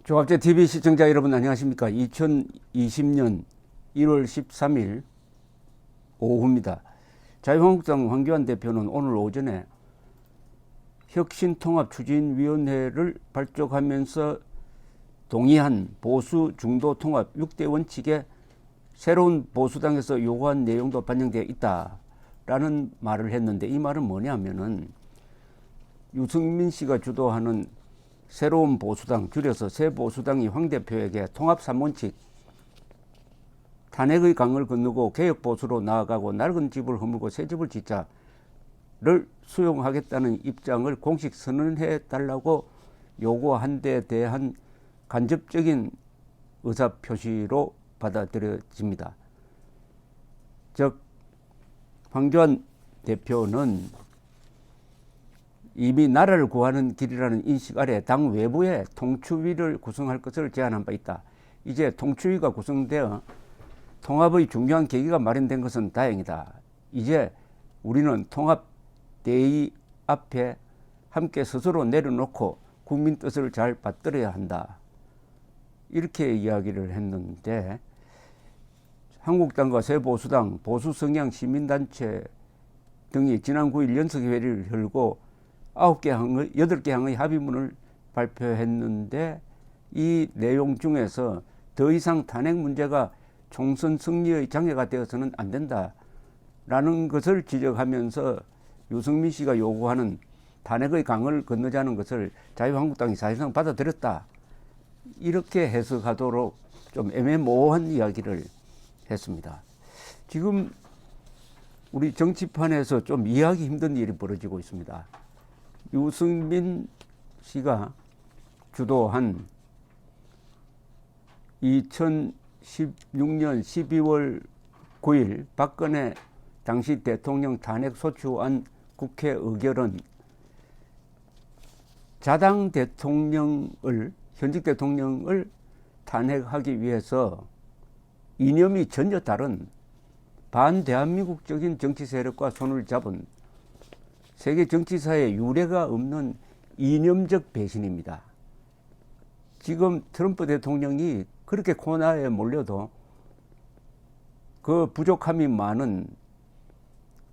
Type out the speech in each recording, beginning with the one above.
조갑제 TV 시청자 여러분 안녕하십니까? 2020년 1월 13일 오후입니다. 자유한국당 황교안 대표는 오늘 오전에 혁신통합추진위원회를 발족하면서 동의한 보수 중도 통합 6대 원칙에 새로운 보수당에서 요구한 내용도 반영되어 있다라는 말을 했는데, 이 말은 뭐냐면은 유승민 씨가 주도하는 새로운 보수당, 줄여서 새보수당이 황 대표에게 통합 3원칙, 탄핵의 강을 건너고 개혁보수로 나아가고 낡은 집을 허물고 새 집을 짓자를 수용하겠다는 입장을 공식 선언해 달라고 요구한 데 대한 간접적인 의사표시로 받아들여집니다. 즉, 황교안 대표는 이미 나라를 구하는 길이라는 인식 아래 당 외부에 통추위를 구성할 것을 제안한 바 있다. 이제 통추위가 구성되어 통합의 중요한 계기가 마련된 것은 다행이다. 이제 우리는 통합대의 앞에 함께 스스로 내려놓고 국민 뜻을 잘 받들어야 한다. 이렇게 이야기를 했는데, 한국당과 새보수당, 보수성향 시민단체 등이 지난 9일 연석회의를 열고 8개 항의 합의문을 발표했는데, 이 내용 중에서 더 이상 탄핵 문제가 총선 승리의 장애가 되어서는 안 된다라는 것을 지적하면서 유승민 씨가 요구하는 탄핵의 강을 건너자는 것을 자유한국당이 사실상 받아들였다, 이렇게 해석하도록 좀 애매모호한 이야기를 했습니다. 지금 우리 정치판에서 좀 이해하기 힘든 일이 벌어지고 있습니다. 유승민 씨가 주도한 2016년 12월 9일 박근혜 당시 대통령 탄핵 소추안 국회 의결은 자당 대통령을, 현직 대통령을 탄핵하기 위해서 이념이 전혀 다른 반대한민국적인 정치 세력과 손을 잡은 세계 정치사에 유례가 없는 이념적 배신입니다. 지금 트럼프 대통령이 그렇게 코너에 몰려도 그 부족함이 많은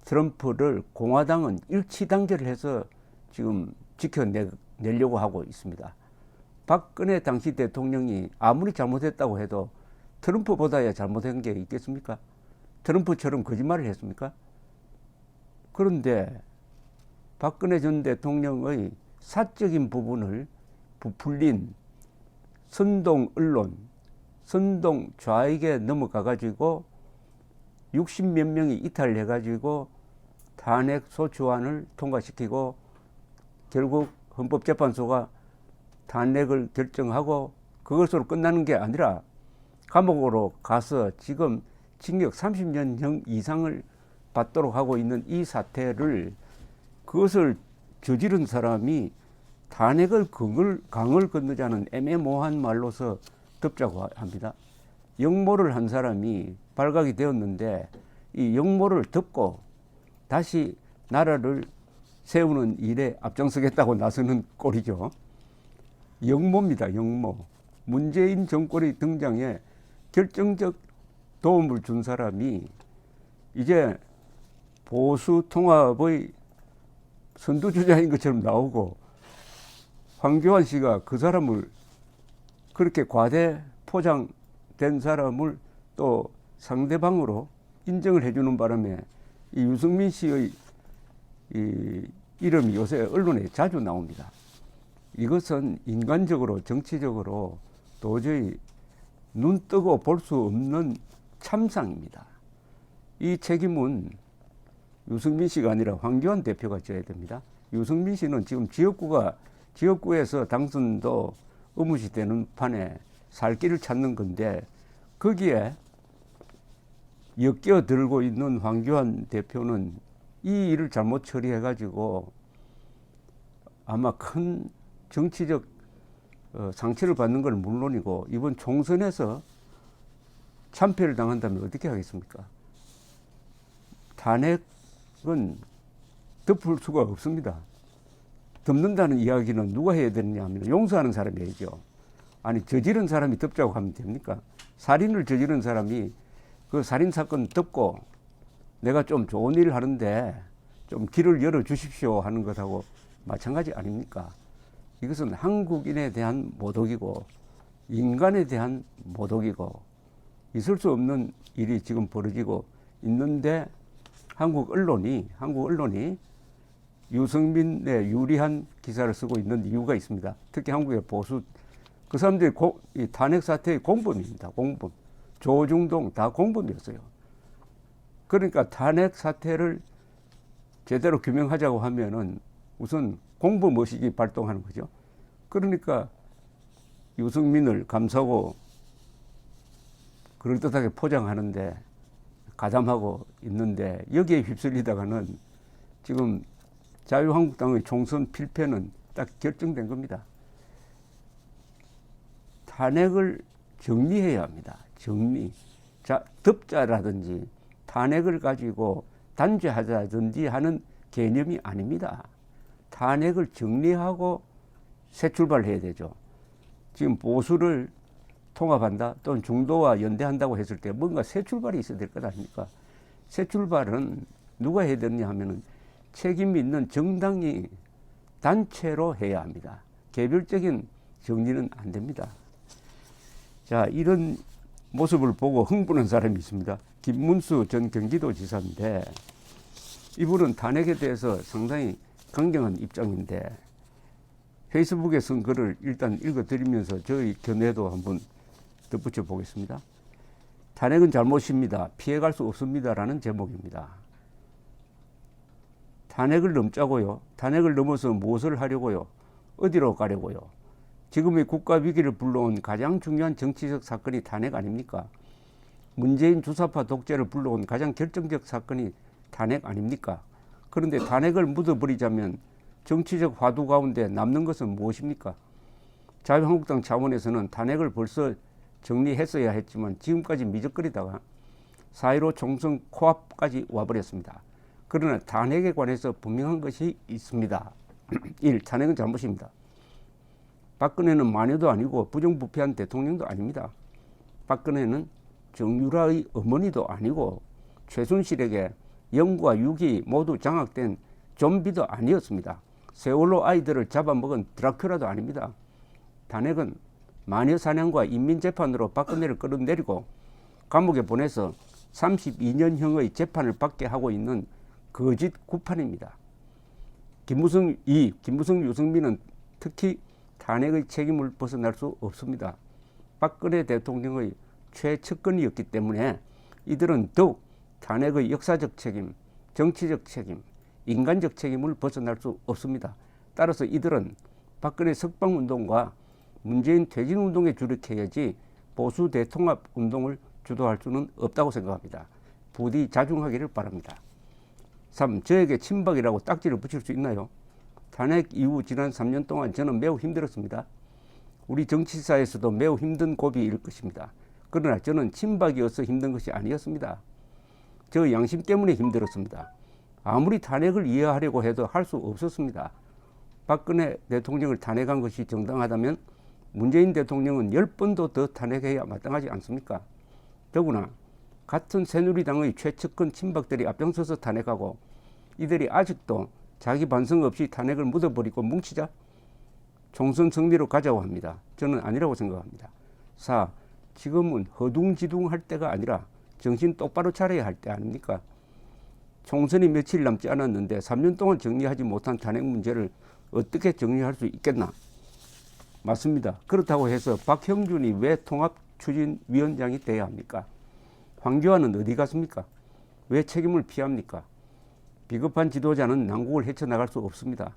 트럼프를 공화당은 일치단결을 해서 지금 지켜내려고 하고 있습니다. 박근혜 당시 대통령이 아무리 잘못했다고 해도 트럼프보다야 잘못한 게 있겠습니까? 트럼프처럼 거짓말을 했습니까? 그런데 박근혜 전 대통령의 사적인 부분을 부풀린 선동 언론, 선동 좌익에 넘어가 가지고 60몇 명이 이탈해 가지고 탄핵 소추안을 통과시키고 결국 헌법재판소가 탄핵을 결정하고 그것으로 끝나는 게 아니라 감옥으로 가서 지금 징역 30년형 이상을 받도록 하고 있는 이 사태를, 그것을 저지른 사람이 탄핵을 강을 건너자는 애매모호한 말로서 덮자고 합니다. 역모를 한 사람이 발각이 되었는데, 이 역모를 덮고 다시 나라를 세우는 일에 앞장서겠다고 나서는 꼴이죠. 역모입니다. 역모. 문재인 정권의 등장에 결정적 도움을 준 사람이 이제 보수 통합의 선두주자인 것처럼 나오고, 황교안 씨가 그 사람을, 그렇게 과대 포장된 사람을 또 상대방으로 인정을 해주는 바람에 이 유승민 씨의 이 이름이 요새 언론에 자주 나옵니다. 이것은 인간적으로, 정치적으로 도저히 눈 뜨고 볼 수 없는 참상입니다. 이 책임은 유승민 씨가 아니라 황교안 대표가 져야 됩니다. 유승민 씨는 지금 지역구에서 당선도 의무시되는 판에 살 길을 찾는 건데, 거기에 엮여들고 있는 황교안 대표는 이 일을 잘못 처리해가지고 아마 큰 정치적 상처를 받는 건 물론이고, 이번 총선에서 참패를 당한다면 어떻게 하겠습니까? 탄핵은 덮을 수가 없습니다. 덮는다는 이야기는 누가 해야 되느냐 하면 용서하는 사람이 해야죠. 아니 저지른 사람이 덮자고 하면 됩니까? 살인을 저지른 사람이 그 살인 사건 덮고 내가 좀 좋은 일 하는데 좀 길을 열어 주십시오 하는 것하고 마찬가지 아닙니까? 이것은 한국인에 대한 모독이고 인간에 대한 모독이고 있을 수 없는 일이 지금 벌어지고 있는데 한국 언론이 유승민에 유리한 기사를 쓰고 있는 이유가 있습니다. 특히 한국의 보수 그 사람들이 이 탄핵 사태의 공범입니다. 공범. 조중동 다 공범이었어요. 그러니까 탄핵 사태를 제대로 규명하자고 하면은 우선 공범 의식이 발동하는 거죠. 그러니까 유승민을 감싸고 그럴듯하게 포장하는데 가담하고 있는데 여기에 휩쓸리다가는 지금 자유한국당의 총선 필패는 딱 결정된 겁니다. 탄핵을 정리해야 합니다. 정리. 자, 덮자라든지 탄핵을 가지고 단죄하자든지 하는 개념이 아닙니다. 탄핵을 정리하고 새 출발해야 되죠. 지금 보수를 통합한다 또는 중도와 연대한다고 했을 때 뭔가 새 출발이 있어야 될 것 아닙니까? 새 출발은 누가 해야 되느냐 하면은 책임 있는 정당이 단체로 해야 합니다. 개별적인 정리는 안 됩니다. 자, 이런 모습을 보고 흥분한 사람이 있습니다. 김문수 전 경기도지사인데 이분은 탄핵에 대해서 상당히 강경한 입장인데 페이스북에 쓴 글을 일단 읽어드리면서 저희 견해도 한번 덧붙여 보겠습니다. 탄핵은 잘못입니다. 피해갈 수 없습니다라는 제목입니다. 탄핵을 넘자고요. 탄핵을 넘어서 무엇을 하려고요? 어디로 가려고요? 지금의 국가 위기를 불러온 가장 중요한 정치적 사건이 탄핵 아닙니까? 문재인 주사파 독재를 불러온 가장 결정적 사건이 탄핵 아닙니까? 그런데 탄핵을 묻어버리자면 정치적 화두 가운데 남는 것은 무엇입니까? 자유한국당 차원에서는 탄핵을 벌써 정리했어야 했지만 지금까지 미적거리다가 4.15 총선 코앞까지 와버렸습니다. 그러나 탄핵에 관해서 분명한 것이 있습니다. 1. 탄핵은 잘못입니다. 박근혜는 마녀도 아니고 부정부패한 대통령도 아닙니다. 박근혜는 정유라의 어머니도 아니고 최순실에게 영과 육이 모두 장악된 좀비도 아니었습니다. 세월호 아이들을 잡아먹은 드라큘라도 아닙니다. 탄핵은 마녀 사냥과 인민재판으로 박근혜를 끌어내리고 감옥에 보내서 32년형의 재판을 받게 하고 있는 거짓 구판입니다. 김무성, 유승민은 특히 탄핵의 책임을 벗어날 수 없습니다. 박근혜 대통령의 최측근이었기 때문에 이들은 더욱 탄핵의 역사적 책임, 정치적 책임, 인간적 책임을 벗어날 수 없습니다. 따라서 이들은 박근혜 석방운동과 문재인 퇴진운동에 주력해야지 보수 대통합 운동을 주도할 수는 없다고 생각합니다. 부디 자중하기를 바랍니다. 3. 저에게 친박이라고 딱지를 붙일 수 있나요? 탄핵 이후 지난 3년 동안 저는 매우 힘들었습니다. 우리 정치사에서도 매우 힘든 고비일 것입니다. 그러나 저는 친박이어서 힘든 것이 아니었습니다. 저 양심 때문에 힘들었습니다. 아무리 탄핵을 이해하려고 해도 할 수 없었습니다. 박근혜 대통령을 탄핵한 것이 정당하다면 문재인 대통령은 10번도 더 탄핵해야 마땅하지 않습니까? 더구나 같은 새누리당의 최측근 친박들이 앞장서서 탄핵하고 이들이 아직도 자기 반성 없이 탄핵을 묻어버리고 뭉치자 총선 승리로 가자고 합니다. 저는 아니라고 생각합니다. 4. 지금은 허둥지둥할 때가 아니라 정신 똑바로 차려야 할 때 아닙니까? 총선이 며칠 남지 않았는데 3년 동안 정리하지 못한 탄핵 문제를 어떻게 정리할 수 있겠나? 맞습니다. 그렇다고 해서 박형준이 왜 통합추진위원장이 돼야 합니까? 황교안은 어디 갔습니까? 왜 책임을 피합니까? 비겁한 지도자는 난국을 헤쳐나갈 수 없습니다.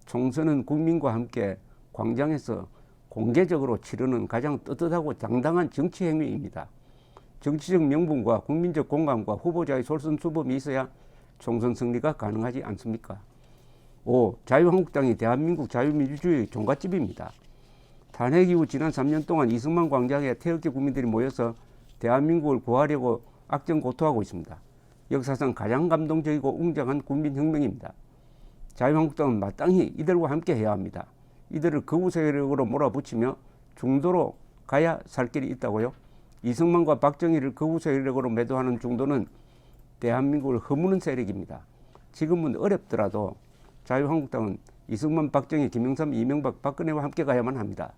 총선은 국민과 함께 광장에서 공개적으로 치르는 가장 떳떳하고 당당한 정치 행위입니다. 정치적 명분과 국민적 공감과 후보자의 솔선수범이 있어야 총선 승리가 가능하지 않습니까? 5. 자유한국당이 대한민국 자유민주주의의 종갓집입니다. 탄핵 이후 지난 3년 동안 이승만 광장에 태극기 국민들이 모여서 대한민국을 구하려고 악정고투하고 있습니다. 역사상 가장 감동적이고 웅장한 국민혁명입니다. 자유한국당은 마땅히 이들과 함께 해야 합니다. 이들을 극우 세력으로 몰아붙이며 중도로 가야 살 길이 있다고요? 이승만과 박정희를 극우 세력으로 매도하는 중도는 대한민국을 허무는 세력입니다. 지금은 어렵더라도 자유한국당은 이승만, 박정희, 김영삼, 이명박, 박근혜와 함께 가야만 합니다.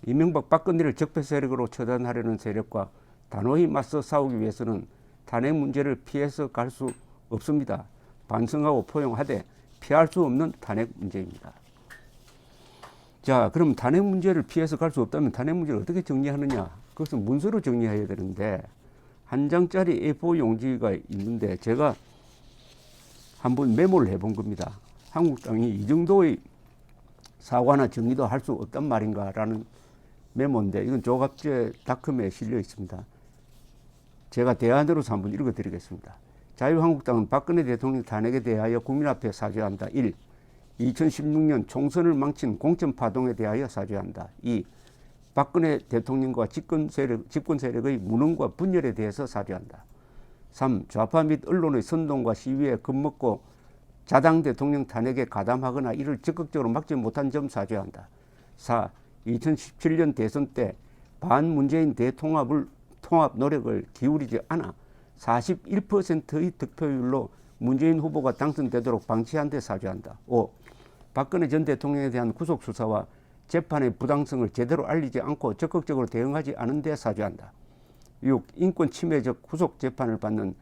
이명박, 박근혜를 적폐 세력으로 처단하려는 세력과 단호히 맞서 싸우기 위해서는 탄핵 문제를 피해서 갈 수 없습니다. 반성하고 포용하되 피할 수 없는 탄핵 문제입니다. 자, 그럼 탄핵 문제를 피해서 갈 수 없다면 탄핵 문제를 어떻게 정리하느냐? 그것은 문서로 정리해야 되는데 한 장짜리 A4 용지가 있는데 제가 한번 메모를 해본 겁니다. 한국당이 이 정도의 사과나 정리도 할 수 없단 말인가라는 메모인데 이건 조갑제닷컴에 실려 있습니다. 제가 대안으로서 한번 읽어드리겠습니다. 자유한국당은 박근혜 대통령 탄핵에 대하여 국민 앞에 사죄한다. 1. 2016년 총선을 망친 공천파동에 대하여 사죄한다. 2. 박근혜 대통령과 집권 세력의 무능과 분열에 대해서 사죄한다. 3. 좌파 및 언론의 선동과 시위에 겁먹고 자당 대통령 탄핵에 가담하거나 이를 적극적으로 막지 못한 점 사죄한다. 4. 2017년 대선 때 반문재인 대통합 노력을 기울이지 않아 41%의 득표율로 문재인 후보가 당선되도록 방치한 데 사죄한다. 5. 박근혜 전 대통령에 대한 구속수사와 재판의 부당성을 제대로 알리지 않고 적극적으로 대응하지 않은 데 사죄한다. 6. 인권 침해적 후속 재판을 받는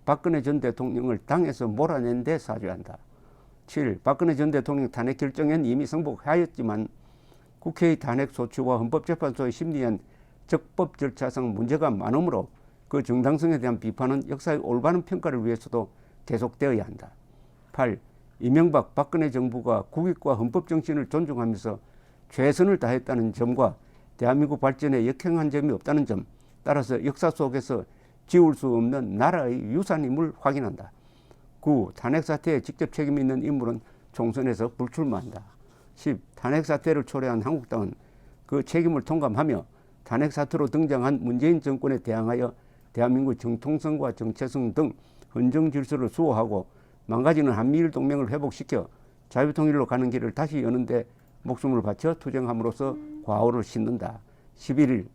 박근혜 전 대통령을 당에서 몰아낸 데 사죄한다. 7. 박근혜 전 대통령 탄핵 결정엔 이미 승복하였지만 국회의 탄핵 소추와 헌법재판소의 심리한 적법 절차상 문제가 많으므로 그 정당성에 대한 비판은 역사의 올바른 평가를 위해서도 계속되어야 한다. 8. 이명박 박근혜 정부가 국익과 헌법 정신을 존중하면서 최선을 다했다는 점과 대한민국 발전에 역행한 점이 없다는 점, 따라서 역사 속에서 지울 수 없는 나라의 유산임을 확인한다. 9. 탄핵 사태에 직접 책임 있는 인물은 총선에서 불출마한다. 10. 탄핵 사태를 초래한 한국당은 그 책임을 통감하며 탄핵 사태로 등장한 문재인 정권에 대항하여 대한민국 정통성과 정체성 등 헌정 질서를 수호하고 망가지는 한미일 동맹을 회복시켜 자유통일로 가는 길을 다시 여는데 목숨을 바쳐 투쟁함으로써 과오를 씻는다. 11.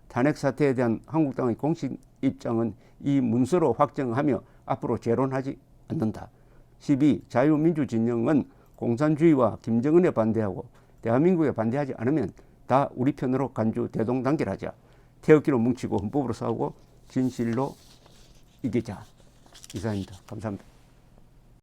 탄핵 사태에 대한 한국당의 공식 입장은 이 문서로 확정하며 앞으로 재론하지 않는다. 12. 자유민주 진영은 공산주의와 김정은에 반대하고 대한민국에 반대하지 않으면 다 우리 편으로 간주 대동단결하자. 태극기로 뭉치고 헌법으로 싸우고 진실로 이기자. 이상입니다. 감사합니다.